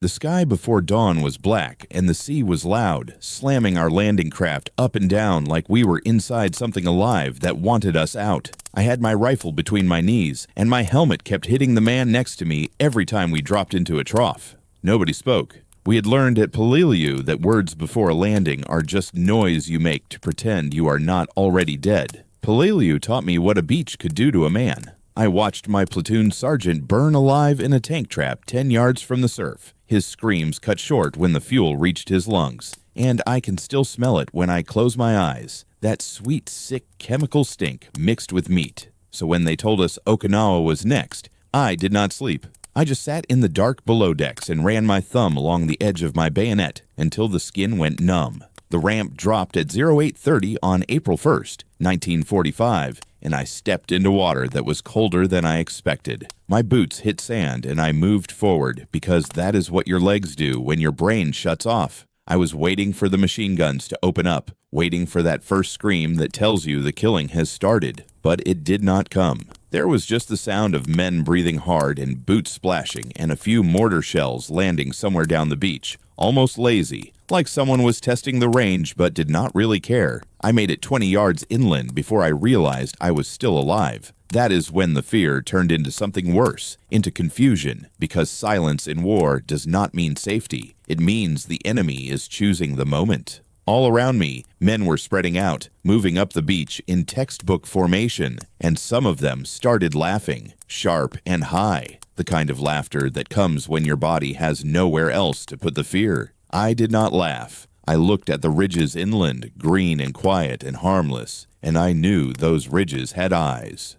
The sky before dawn was black, and the sea was loud, slamming our landing craft up and down like we were inside something alive that wanted us out. I had my rifle between my knees, and my helmet kept hitting the man next to me every time we dropped into a trough. Nobody spoke. We had learned at Peleliu that words before a landing are just noise you make to pretend you are not already dead. Peleliu taught me what a beach could do to a man. I watched my platoon sergeant burn alive in a tank trap 10 yards from the surf. His screams cut short when the fuel reached his lungs, and I can still smell it when I close my eyes. That sweet, sick chemical stink mixed with meat. So when they told us Okinawa was next, I did not sleep. I just sat in the dark below decks and ran my thumb along the edge of my bayonet until the skin went numb. The ramp dropped at 0830 on April 1st, 1945, and I stepped into water that was colder than I expected. My boots hit sand and I moved forward because that is what your legs do when your brain shuts off. I was waiting for the machine guns to open up, waiting for that first scream that tells you the killing has started, but it did not come. There was just the sound of men breathing hard and boots splashing and a few mortar shells landing somewhere down the beach, almost lazy, like someone was testing the range but did not really care. I made it 20 yards inland before I realized I was still alive. That is when the fear turned into something worse, into confusion, because silence in war does not mean safety. It means the enemy is choosing the moment. All around me, men were spreading out, moving up the beach in textbook formation, and some of them started laughing, sharp and high, the kind of laughter that comes when your body has nowhere else to put the fear. I did not laugh. I looked at the ridges inland, green and quiet and harmless, and I knew those ridges had eyes.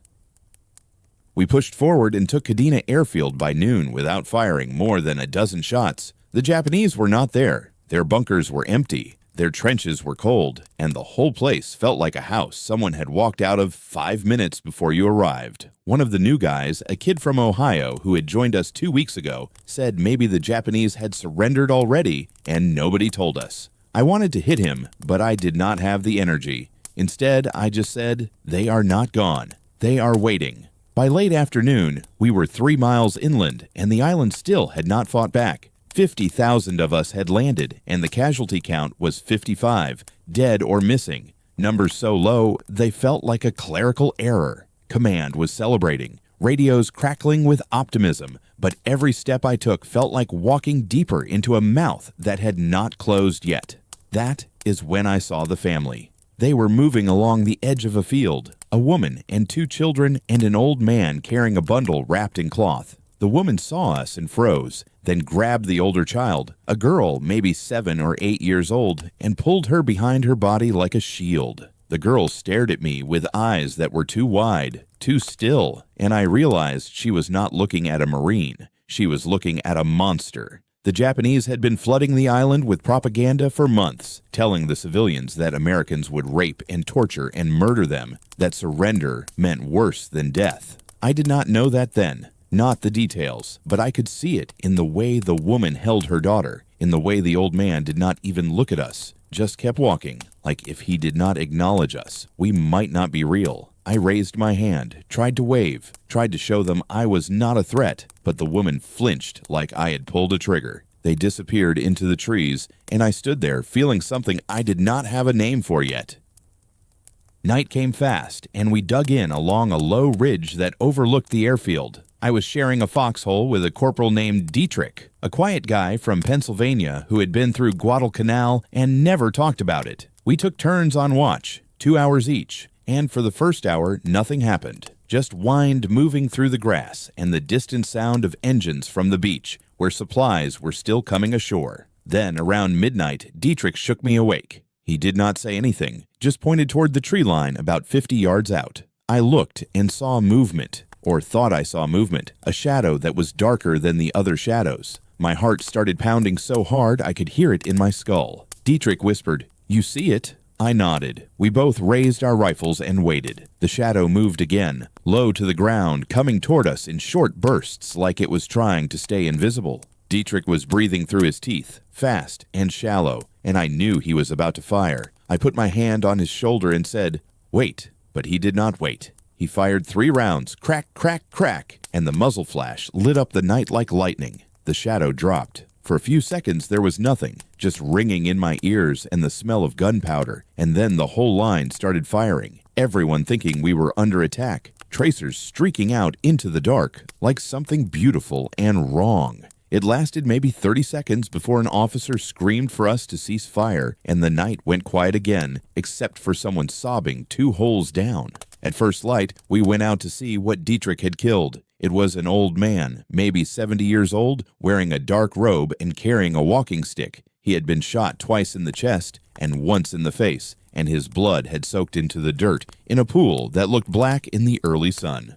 We pushed forward and took Kadena Airfield by noon without firing more than a dozen shots. The Japanese were not there. Their bunkers were empty. Their trenches were cold, and the whole place felt like a house someone had walked out of 5 minutes before you arrived. One of the new guys, a kid from Ohio who had joined us 2 weeks ago, said maybe the Japanese had surrendered already and nobody told us. I wanted to hit him, but I did not have the energy. Instead, I just said, "They are not gone. They are waiting." By late afternoon, we were 3 miles inland, and the island still had not fought back. 50,000 of us had landed, and the casualty count was 55, dead or missing. Numbers so low, they felt like a clerical error. Command was celebrating, radios crackling with optimism, but every step I took felt like walking deeper into a mouth that had not closed yet. That is when I saw the family. They were moving along the edge of a field, a woman and 2 children and an old man carrying a bundle wrapped in cloth. The woman saw us and froze, then grabbed the older child, a girl maybe 7 or 8 years old, and pulled her behind her body like a shield. The girl stared at me with eyes that were too wide, too still, and I realized she was not looking at a Marine. She was looking at a monster. The Japanese had been flooding the island with propaganda for months, telling the civilians that Americans would rape and torture and murder them, that surrender meant worse than death. I did not know that then. Not the details, but I could see it in the way the woman held her daughter, in the way the old man did not even look at us, just kept walking, like if he did not acknowledge us, we might not be real. I raised my hand, tried to wave, tried to show them I was not a threat, but the woman flinched like I had pulled a trigger. They disappeared into the trees, and I stood there feeling something I did not have a name for yet. Night came fast, and we dug in along a low ridge that overlooked the airfield. I was sharing a foxhole with a corporal named Dietrich, a quiet guy from Pennsylvania who had been through Guadalcanal and never talked about it. We took turns on watch, 2 hours each, and for the first hour, nothing happened. Just wind moving through the grass and the distant sound of engines from the beach, where supplies were still coming ashore. Then, around midnight, Dietrich shook me awake. He did not say anything, just pointed toward the tree line about 50 yards out. I looked and saw movement, or thought I saw movement, a shadow that was darker than the other shadows. My heart started pounding so hard I could hear it in my skull. Dietrich whispered, "You see it?" I nodded. We both raised our rifles and waited. The shadow moved again, low to the ground, coming toward us in short bursts like it was trying to stay invisible. Dietrich was breathing through his teeth, fast and shallow, and I knew he was about to fire. I put my hand on his shoulder and said, "Wait," but he did not wait. He fired 3 rounds, crack, crack, crack, and the muzzle flash lit up the night like lightning. The shadow dropped. For a few seconds there was nothing, just ringing in my ears and the smell of gunpowder, and then the whole line started firing, everyone thinking we were under attack, tracers streaking out into the dark like something beautiful and wrong. It lasted maybe 30 seconds before an officer screamed for us to cease fire, and the night went quiet again, except for someone sobbing 2 holes down. At first light, we went out to see what Dietrich had killed. It was an old man, maybe 70 years old, wearing a dark robe and carrying a walking stick. He had been shot twice in the chest and once in the face, and his blood had soaked into the dirt in a pool that looked black in the early sun.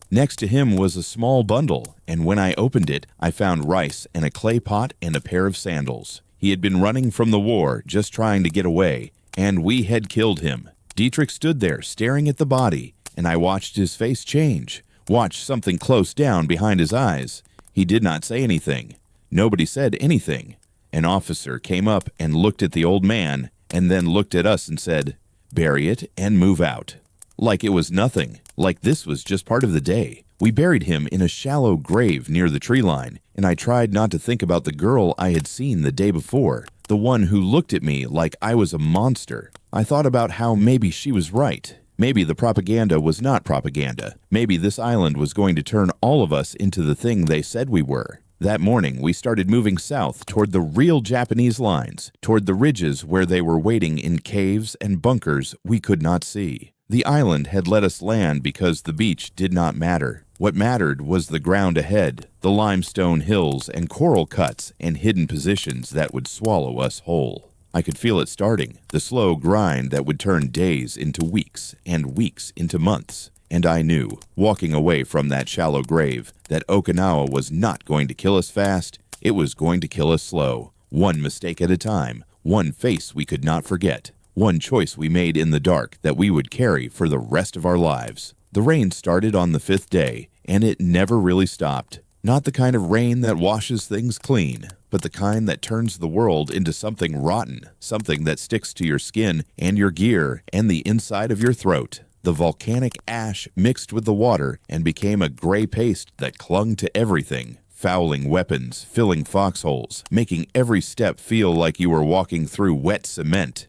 Next to him was a small bundle, and when I opened it, I found rice and a clay pot and a pair of sandals. He had been running from the war, just trying to get away, and we had killed him. Dietrich stood there staring at the body, and I watched his face change, watched something close down behind his eyes. He did not say anything. Nobody said anything. An officer came up and looked at the old man, and then looked at us and said, "Bury it and move out." Like it was nothing, like this was just part of the day. We buried him in a shallow grave near the tree line, and I tried not to think about the girl I had seen the day before, the one who looked at me like I was a monster. I thought about how maybe she was right. Maybe the propaganda was not propaganda. Maybe this island was going to turn all of us into the thing they said we were. That morning, we started moving south toward the real Japanese lines, toward the ridges where they were waiting in caves and bunkers we could not see. The island had let us land because the beach did not matter. What mattered was the ground ahead, the limestone hills and coral cuts and hidden positions that would swallow us whole. I could feel it starting, the slow grind that would turn days into weeks and weeks into months. And I knew, walking away from that shallow grave, that Okinawa was not going to kill us fast, it was going to kill us slow. One mistake at a time, one face we could not forget, one choice we made in the dark that we would carry for the rest of our lives. The rain started on the 5th day, and it never really stopped. Not the kind of rain that washes things clean, but the kind that turns the world into something rotten, something that sticks to your skin and your gear and the inside of your throat. The volcanic ash mixed with the water and became a gray paste that clung to everything, fouling weapons, filling foxholes, making every step feel like you were walking through wet cement.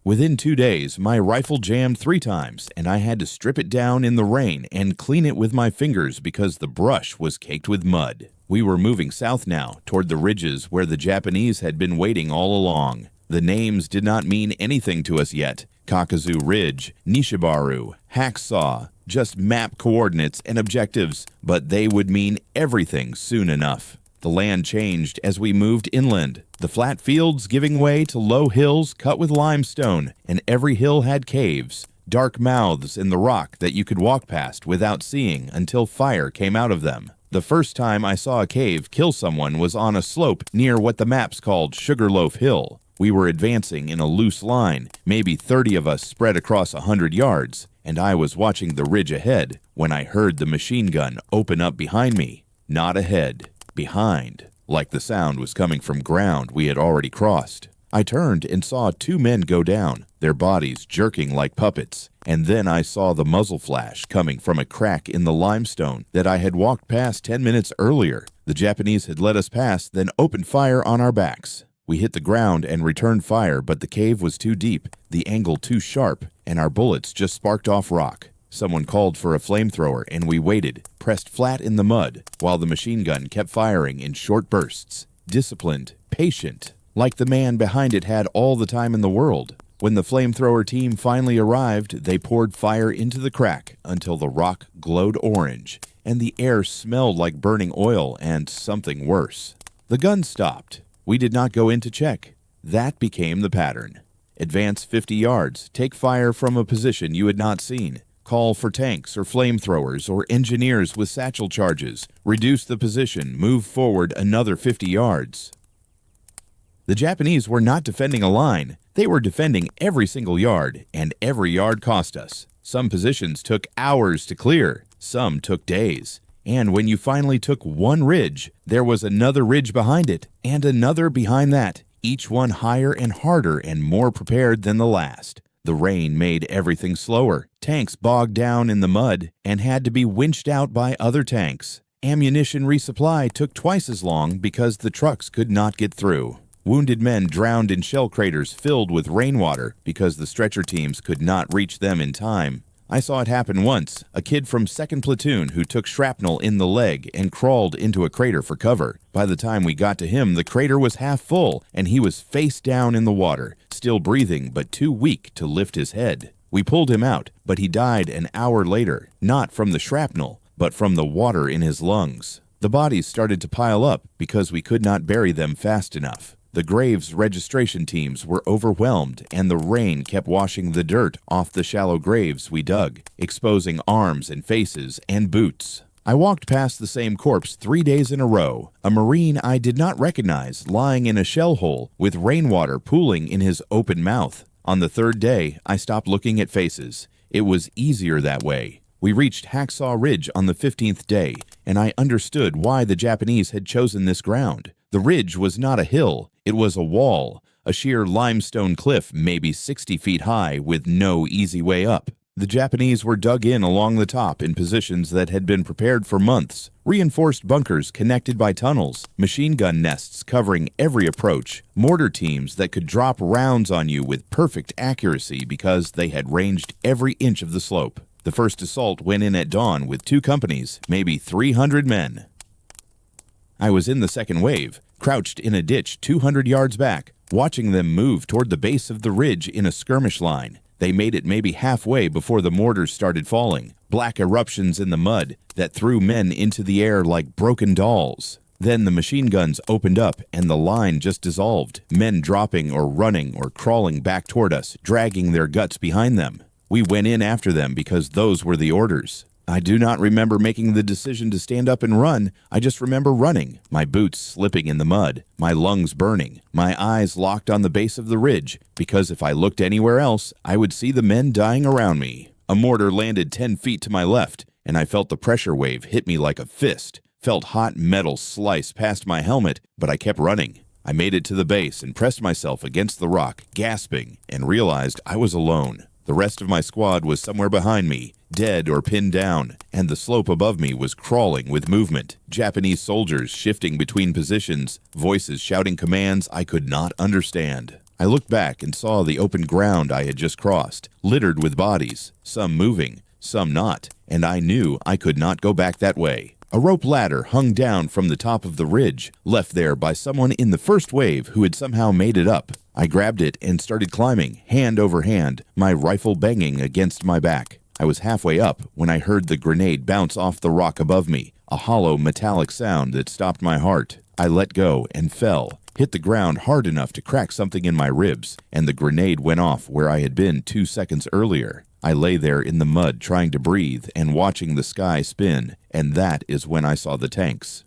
Within 2 days, my rifle jammed 3 times, and I had to strip it down in the rain and clean it with my fingers because the brush was caked with mud. We were moving south now, toward the ridges where the Japanese had been waiting all along. The names did not mean anything to us yet. Kakuzu Ridge, Nishibaru, Hacksaw, just map coordinates and objectives, but they would mean everything soon enough. The land changed as we moved inland, the flat fields giving way to low hills cut with limestone, and every hill had caves, dark mouths in the rock that you could walk past without seeing until fire came out of them. The first time I saw a cave kill someone was on a slope near what the maps called Sugarloaf Hill. We were advancing in a loose line, maybe 30 of us spread across 100 yards, and I was watching the ridge ahead when I heard the machine gun open up behind me. Not ahead, behind, like the sound was coming from ground we had already crossed. I turned and saw 2 men go down, their bodies jerking like puppets, and then I saw the muzzle flash coming from a crack in the limestone that I had walked past 10 minutes earlier. The Japanese had let us pass, then opened fire on our backs. We hit the ground and returned fire, but the cave was too deep, the angle too sharp, and our bullets just sparked off rock. Someone called for a flamethrower, and we waited, pressed flat in the mud, while the machine gun kept firing in short bursts. Disciplined, patient, like the man behind it had all the time in the world. When the flamethrower team finally arrived, they poured fire into the crack until the rock glowed orange, and the air smelled like burning oil and something worse. The gun stopped. We did not go in to check. That became the pattern. Advance 50 yards, take fire from a position you had not seen. Call for tanks or flamethrowers or engineers with satchel charges. Reduce the position, move forward another 50 yards. The Japanese were not defending a line. They were defending every single yard, and every yard cost us. Some positions took hours to clear, some took days. And when you finally took one ridge, there was another ridge behind it, and another behind that, each one higher and harder and more prepared than the last. The rain made everything slower. Tanks bogged down in the mud and had to be winched out by other tanks. Ammunition resupply took twice as long because the trucks could not get through. Wounded men drowned in shell craters filled with rainwater because the stretcher teams could not reach them in time. I saw it happen once, a kid from 2nd Platoon who took shrapnel in the leg and crawled into a crater for cover. By the time we got to him, the crater was half full and he was face down in the water, still breathing but too weak to lift his head. We pulled him out, but he died an hour later, not from the shrapnel, but from the water in his lungs. The bodies started to pile up because we could not bury them fast enough. The graves registration teams were overwhelmed, and the rain kept washing the dirt off the shallow graves we dug, exposing arms and faces and boots. I walked past the same corpse 3 days in a row, a Marine I did not recognize lying in a shell hole with rainwater pooling in his open mouth. On the 3rd day, I stopped looking at faces. It was easier that way. We reached Hacksaw Ridge on the 15th day, and I understood why the Japanese had chosen this ground. The ridge was not a hill, it was a wall, a sheer limestone cliff maybe 60 feet high with no easy way up. The Japanese were dug in along the top in positions that had been prepared for months, reinforced bunkers connected by tunnels, machine gun nests covering every approach, mortar teams that could drop rounds on you with perfect accuracy because they had ranged every inch of the slope. The first assault went in at dawn with 2 companies, maybe 300 men. I was in the second wave, crouched in a ditch 200 yards back, watching them move toward the base of the ridge in a skirmish line. They made it maybe halfway before the mortars started falling, black eruptions in the mud that threw men into the air like broken dolls. Then the machine guns opened up and the line just dissolved, men dropping or running or crawling back toward us, dragging their guts behind them. We went in after them because those were the orders. I do not remember making the decision to stand up and run. I just remember running, my boots slipping in the mud, my lungs burning, my eyes locked on the base of the ridge, because if I looked anywhere else, I would see the men dying around me. A mortar landed 10 feet to my left, and I felt the pressure wave hit me like a fist, felt hot metal slice past my helmet, but I kept running. I made it to the base and pressed myself against the rock, gasping, and realized I was alone. The rest of my squad was somewhere behind me, dead or pinned down, and the slope above me was crawling with movement. Japanese soldiers shifting between positions, voices shouting commands I could not understand. I looked back and saw the open ground I had just crossed, littered with bodies, some moving, some not, and I knew I could not go back that way. A rope ladder hung down from the top of the ridge, left there by someone in the first wave who had somehow made it up. I grabbed it and started climbing, hand over hand, my rifle banging against my back. I was halfway up when I heard the grenade bounce off the rock above me, a hollow metallic sound that stopped my heart. I let go and fell, hit the ground hard enough to crack something in my ribs, and the grenade went off where I had been 2 seconds earlier. I lay there in the mud trying to breathe and watching the sky spin, and that is when I saw the tanks.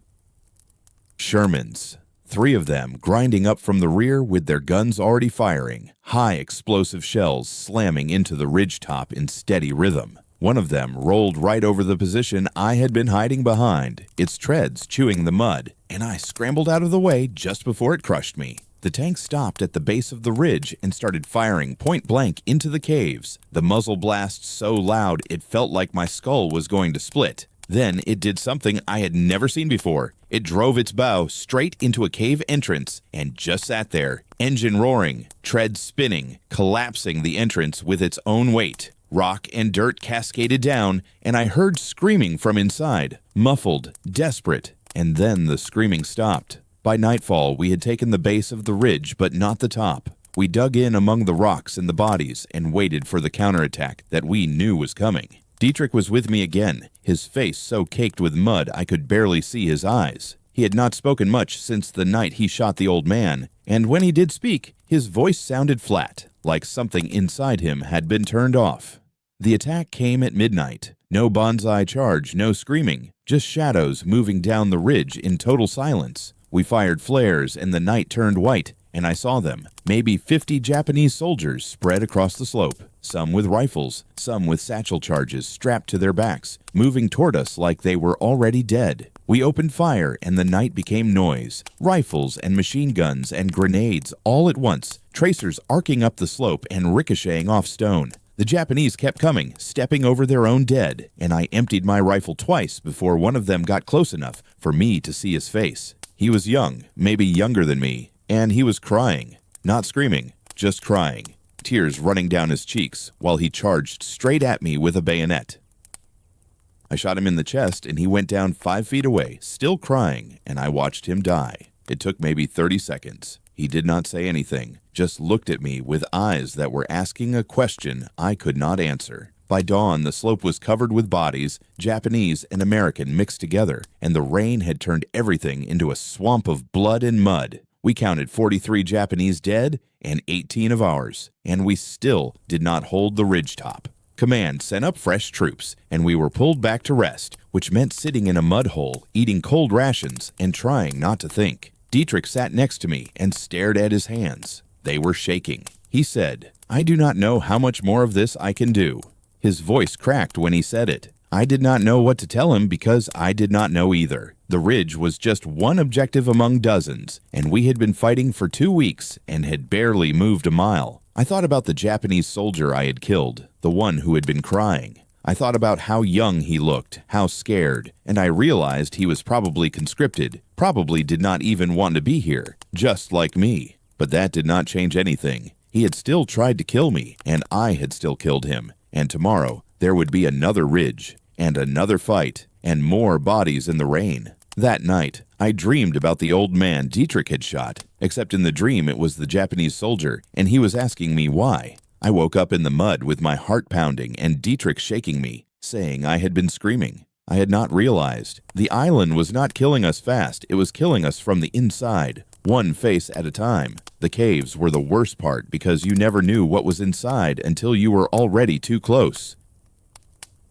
Shermans. 3 of them grinding up from the rear with their guns already firing, high explosive shells slamming into the ridgetop in steady rhythm. One of them rolled right over the position I had been hiding behind, its treads chewing the mud, and I scrambled out of the way just before it crushed me. The tank stopped at the base of the ridge and started firing point blank into the caves, the muzzle blast so loud it felt like my skull was going to split. Then it did something I had never seen before. It drove its bow straight into a cave entrance and just sat there, engine roaring, treads spinning, collapsing the entrance with its own weight. Rock and dirt cascaded down, and I heard screaming from inside, muffled, desperate, and then the screaming stopped. By nightfall, we had taken the base of the ridge, but not the top. We dug in among the rocks and the bodies and waited for the counterattack that we knew was coming. Dietrich was with me again, his face so caked with mud I could barely see his eyes. He had not spoken much since the night he shot the old man, and when he did speak, his voice sounded flat, like something inside him had been turned off. The attack came at midnight. No banzai charge, no screaming, just shadows moving down the ridge in total silence. We fired flares and the night turned white, and I saw them, maybe 50 Japanese soldiers spread across the slope, some with rifles, some with satchel charges strapped to their backs, moving toward us like they were already dead. We opened fire and the night became noise, rifles and machine guns and grenades all at once, tracers arcing up the slope and ricocheting off stone. The Japanese kept coming, stepping over their own dead, and I emptied my rifle twice before one of them got close enough for me to see his face. He was young, maybe younger than me, and he was crying. Not screaming, just crying. Tears running down his cheeks while he charged straight at me with a bayonet. I shot him in the chest and he went down 5 feet away, still crying, and I watched him die. It took maybe 30 seconds. He did not say anything, just looked at me with eyes that were asking a question I could not answer. By dawn, the slope was covered with bodies, Japanese and American mixed together, and the rain had turned everything into a swamp of blood and mud. We counted 43 Japanese dead and 18 of ours, and we still did not hold the ridgetop. Command sent up fresh troops, and we were pulled back to rest, which meant sitting in a mud hole, eating cold rations, and trying not to think. Dietrich sat next to me and stared at his hands. They were shaking. He said, "I do not know how much more of this I can do." His voice cracked when he said it. I did not know what to tell him because I did not know either. The ridge was just one objective among dozens, and we had been fighting for 2 weeks and had barely moved a mile. I thought about the Japanese soldier I had killed, the one who had been crying. I thought about how young he looked, how scared, and I realized he was probably conscripted, probably did not even want to be here, just like me. But that did not change anything. He had still tried to kill me, and I had still killed him. And tomorrow, there would be another ridge, and another fight, and more bodies in the rain. That night, I dreamed about the old man Dietrich had shot, except in the dream it was the Japanese soldier, and he was asking me why. I woke up in the mud with my heart pounding and Dietrich shaking me, saying I had been screaming. I had not realized. The island was not killing us fast, it was killing us from the inside, one face at a time. The caves were the worst part because you never knew what was inside until you were already too close.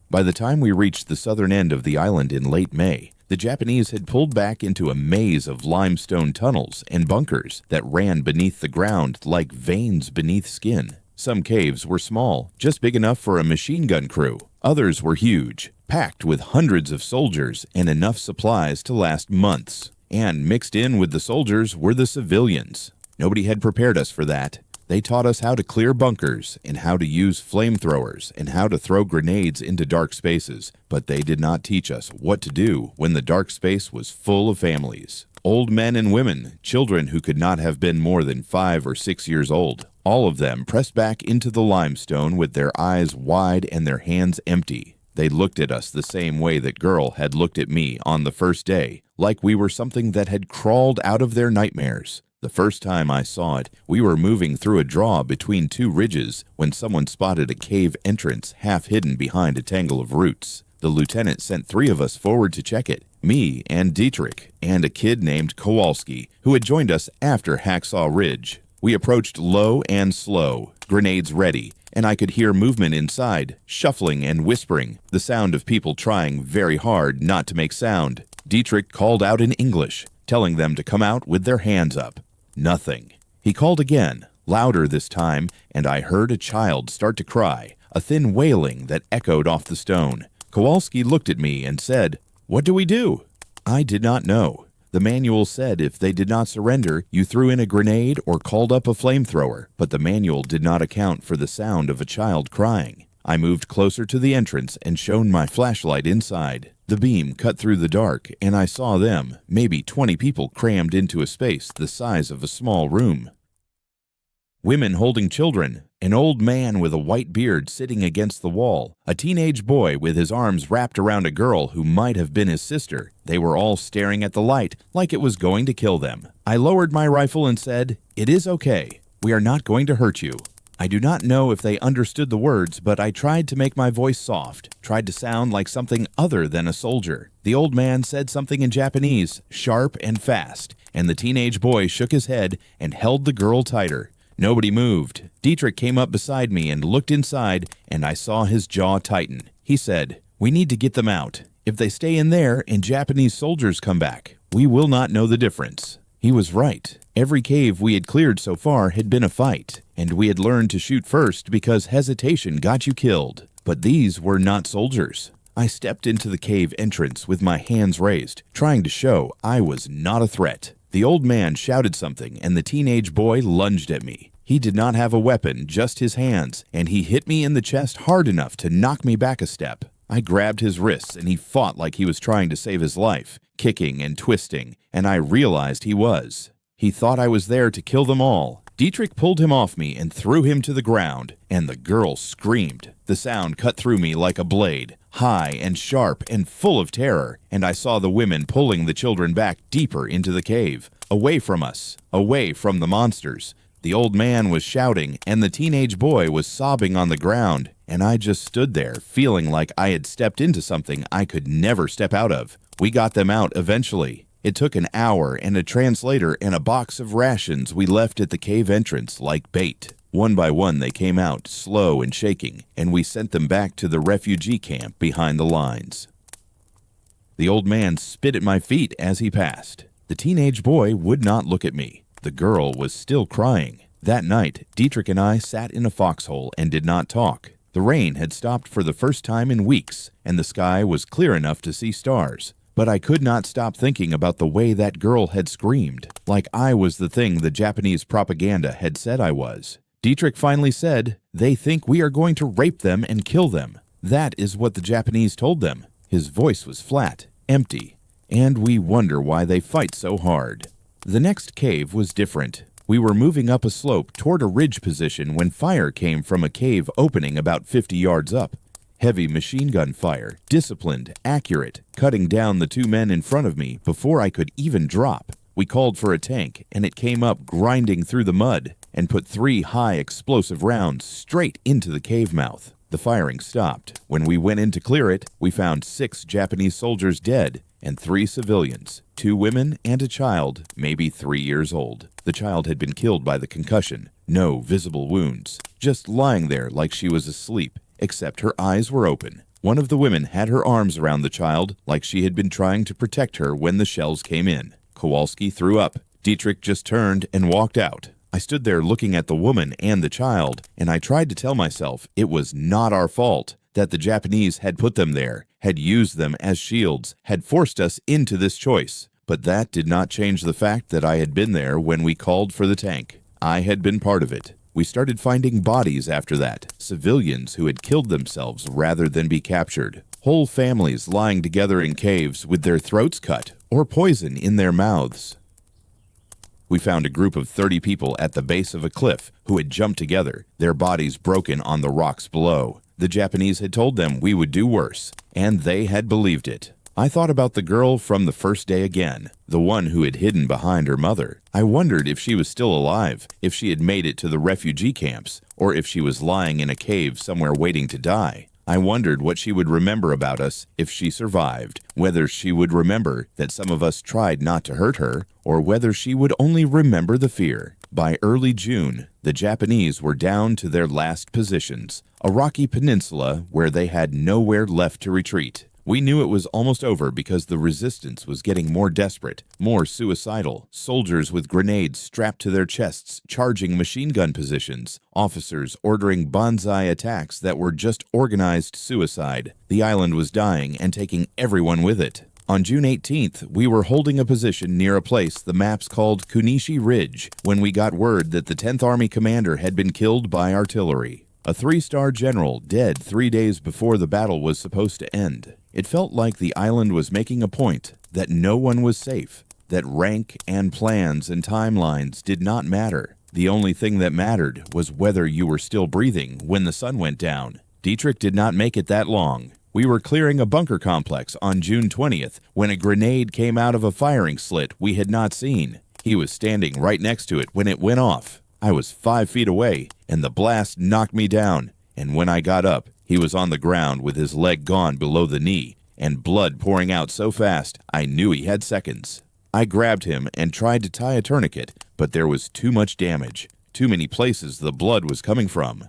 By the time we reached the southern end of the island in late May, the Japanese had pulled back into a maze of limestone tunnels and bunkers that ran beneath the ground like veins beneath skin. Some caves were small, just big enough for a machine gun crew. Others were huge, packed with hundreds of soldiers and enough supplies to last months. And mixed in with the soldiers were the civilians. Nobody had prepared us for that. They taught us how to clear bunkers and how to use flamethrowers and how to throw grenades into dark spaces, but they did not teach us what to do when the dark space was full of families. Old men and women, children who could not have been more than 5 or 6 years old, all of them pressed back into the limestone with their eyes wide and their hands empty. They looked at us the same way that girl had looked at me on the first day, like we were something that had crawled out of their nightmares. The first time I saw it, we were moving through a draw between 2 ridges when someone spotted a cave entrance half hidden behind a tangle of roots. The lieutenant sent 3 of us forward to check it, me and Dietrich, and a kid named Kowalski, who had joined us after Hacksaw Ridge. We approached low and slow, grenades ready, and I could hear movement inside, shuffling and whispering, the sound of people trying very hard not to make sound. Dietrich called out in English, telling them to come out with their hands up. Nothing. He called again, louder this time, and I heard a child start to cry, a thin wailing that echoed off the stone. Kowalski looked at me and said, "What do we do?" I did not know. The manual said if they did not surrender, you threw in a grenade or called up a flamethrower, but the manual did not account for the sound of a child crying. I moved closer to the entrance and shone my flashlight inside. The beam cut through the dark, and I saw them, maybe 20 people crammed into a space the size of a small room. Women holding children, an old man with a white beard sitting against the wall, a teenage boy with his arms wrapped around a girl who might have been his sister. They were all staring at the light like it was going to kill them. I lowered my rifle and said, "It is okay. We are not going to hurt you." I do not know if they understood the words, but I tried to make my voice soft, tried to sound like something other than a soldier. The old man said something in Japanese, sharp and fast, and the teenage boy shook his head and held the girl tighter. Nobody moved. Dietrich came up beside me and looked inside, and I saw his jaw tighten. He said, "We need to get them out. If they stay in there and Japanese soldiers come back, we will not know the difference." He was right. Every cave we had cleared so far had been a fight, and we had learned to shoot first because hesitation got you killed. But these were not soldiers. I stepped into the cave entrance with my hands raised, trying to show I was not a threat. The old man shouted something, and the teenage boy lunged at me. He did not have a weapon, just his hands, and he hit me in the chest hard enough to knock me back a step. I grabbed his wrists and he fought like he was trying to save his life, kicking and twisting, and I realized he was. He thought I was there to kill them all. Dietrich pulled him off me and threw him to the ground, and the girl screamed. The sound cut through me like a blade, high and sharp and full of terror, and I saw the women pulling the children back deeper into the cave, away from us, away from the monsters. The old man was shouting, and the teenage boy was sobbing on the ground, and I just stood there, feeling like I had stepped into something I could never step out of. We got them out eventually. It took an hour and a translator and a box of rations we left at the cave entrance like bait. One by one they came out, slow and shaking, and we sent them back to the refugee camp behind the lines. The old man spit at my feet as he passed. The teenage boy would not look at me. The girl was still crying. That night, Dietrich and I sat in a foxhole and did not talk. The rain had stopped for the first time in weeks, and the sky was clear enough to see stars. But I could not stop thinking about the way that girl had screamed, like I was the thing the Japanese propaganda had said I was. Dietrich finally said, "They think we are going to rape them and kill them. That is what the Japanese told them." His voice was flat, empty, and we wonder why they fight so hard. The next cave was different. We were moving up a slope toward a ridge position when fire came from a cave opening about 50 yards up. Heavy machine gun fire, disciplined, accurate, cutting down the two men in front of me before I could even drop. We called for a tank, and it came up grinding through the mud and put 3 high explosive rounds straight into the cave mouth. The firing stopped. When we went in to clear it, we found 6 Japanese soldiers dead and 3 civilians, 2 women and a child, maybe 3 years old. The child had been killed by the concussion. No visible wounds, just lying there like she was asleep, except her eyes were open. One of the women had her arms around the child like she had been trying to protect her when the shells came in. Kowalski threw up. Dietrich just turned and walked out. I stood there looking at the woman and the child, and I tried to tell myself it was not our fault, that the Japanese had put them there, had used them as shields, had forced us into this choice. But that did not change the fact that I had been there when we called for the tank. I had been part of it. We started finding bodies after that, civilians who had killed themselves rather than be captured. Whole families lying together in caves with their throats cut or poison in their mouths. We found a group of 30 people at the base of a cliff who had jumped together, their bodies broken on the rocks below. The Japanese had told them we would do worse, and they had believed it. I thought about the girl from the first day again, the one who had hidden behind her mother. I wondered if she was still alive, if she had made it to the refugee camps, or if she was lying in a cave somewhere waiting to die. I wondered what she would remember about us if she survived, whether she would remember that some of us tried not to hurt her, or whether she would only remember the fear. By early June, the Japanese were down to their last positions, a rocky peninsula where they had nowhere left to retreat. We knew it was almost over because the resistance was getting more desperate, more suicidal. Soldiers with grenades strapped to their chests charging machine gun positions. Officers ordering banzai attacks that were just organized suicide. The island was dying and taking everyone with it. On June 18th, we were holding a position near a place the maps called Kunishi Ridge when we got word that the 10th Army commander had been killed by artillery. A 3-star general dead 3 days before the battle was supposed to end. It felt like the island was making a point, that no one was safe, that rank and plans and timelines did not matter. The only thing that mattered was whether you were still breathing when the sun went down. Dietrich did not make it that long. We were clearing a bunker complex on June 20th when a grenade came out of a firing slit we had not seen. He was standing right next to it when it went off. I was 5 feet away, and the blast knocked me down, and when I got up, he was on the ground with his leg gone below the knee, and blood pouring out so fast I knew he had seconds. I grabbed him and tried to tie a tourniquet, but there was too much damage, too many places the blood was coming from.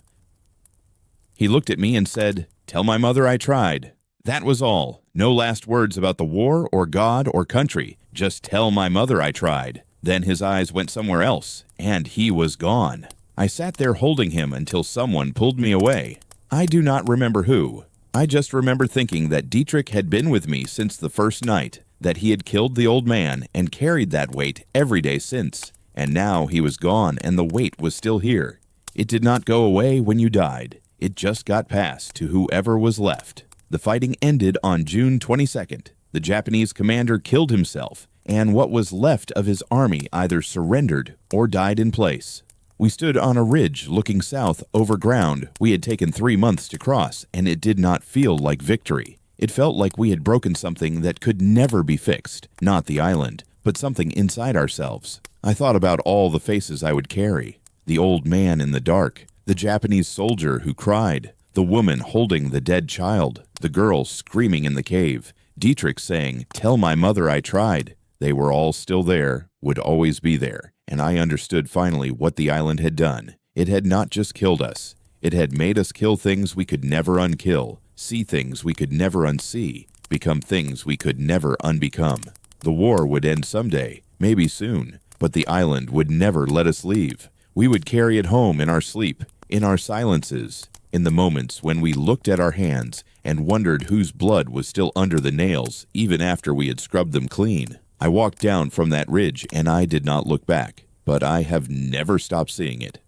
He looked at me and said, "Tell my mother I tried." That was all. No last words about the war or God or country. Just tell my mother I tried. Then his eyes went somewhere else, and he was gone. I sat there holding him until someone pulled me away. I do not remember who. I just remember thinking that Dietrich had been with me since the first night, that he had killed the old man and carried that weight every day since. And now he was gone and the weight was still here. It did not go away when you died. It just got passed to whoever was left. The fighting ended on June 22nd. The Japanese commander killed himself, and what was left of his army either surrendered or died in place. We stood on a ridge looking south over ground we had taken 3 months to cross, and it did not feel like victory. It felt like we had broken something that could never be fixed, not the island, but something inside ourselves. I thought about all the faces I would carry. The old man in the dark, the Japanese soldier who cried, the woman holding the dead child, the girl screaming in the cave, Dietrich saying, "Tell my mother I tried." They were all still there, would always be there, and I understood finally what the island had done. It had not just killed us. It had made us kill things we could never unkill, see things we could never unsee, become things we could never unbecome. The war would end someday, maybe soon, but the island would never let us leave. We would carry it home in our sleep, in our silences, in the moments when we looked at our hands and wondered whose blood was still under the nails even after we had scrubbed them clean. I walked down from that ridge and I did not look back, but I have never stopped seeing it.